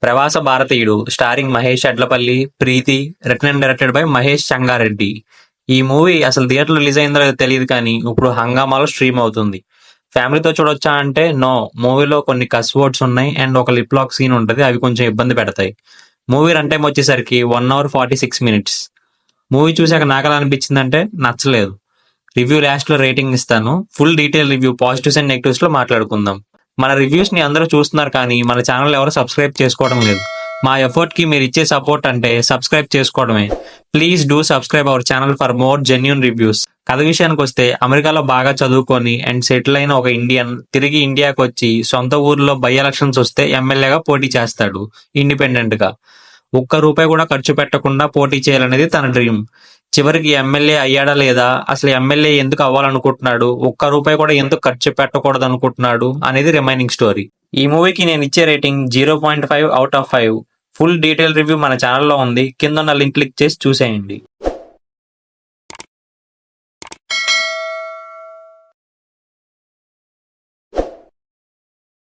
ప్రవాస భారతీయుడు starring Mahesh Edlapalli, Preethi, written and directed by Mahesh Changareddy. ఈ మూవీ అసలు థియేటర్లో రిలీజ్ అయిందో లేదో తెలియదు కానీ ఇప్పుడు హంగామాలో స్ట్రీమ్ అవుతుంది. ఫ్యామిలీతో చూడొచ్చా అంటే నో. మూవీలో కొన్ని కస్ వర్డ్స్ ఉన్నాయి అండ్ ఒక లిప్ లాక్ సీన్ ఉంటుంది, అవి కొంచెం ఇబ్బంది పెడతాయి. మూవీ రన్ టైం వచ్చేసరికి 1 hour 46 minutes. మూవీ చూసాక నాకు ఎలా అనిపించిందంటే నచ్చలేదు. రివ్యూ లాస్ట్ లో రేటింగ్ ఇస్తాను. Full detail review positives and negatives లో మాట్లాడుకుందాం. మన రివ్యూస్ ని అందరూ చూస్తున్నారు కానీ మన ఛానల్ ఎవరు సబ్స్క్రైబ్ చేసుకోవడం లేదు. మా ఎఫర్ట్ కి మీరు ఇచ్చే సపోర్ట్ అంటే సబ్స్క్రైబ్ చేసుకోవడమే. Please do subscribe our channel for more genuine reviews. కథ విషయానికి వస్తే, అమెరికాలో బాగా చదువుకొని అండ్ సెటిల్ అయిన ఒక ఇండియన్ తిరిగి ఇండియాకి వచ్చి సొంత ఊర్లో బై ఎలక్షన్స్ వస్తే ఎమ్మెల్యేగా పోటీ చేస్తాడు ఇండిపెండెంట్ గా. ₹1 కూడా ఖర్చు పెట్టకుండా పోటీ చేయాలనేది తన డ్రీమ్. చివరికి ఎమ్మెల్యే అయ్యాడా లేదా, అసలు ఎమ్మెల్యే ఎందుకు అవ్వాలనుకుంటున్నాడు, ₹1 కూడా ఎందుకు ఖర్చు పెట్టకూడదు అనుకుంటున్నాడు అనేది రిమైనింగ్ స్టోరీ. ఈ మూవీకి నేను ఇచ్చే rating 0.5 out of 5. Full detail review మన ఛానల్లో ఉంది, కింద ఉన్న లింక్ క్లిక్ చేసి చూసేయండి.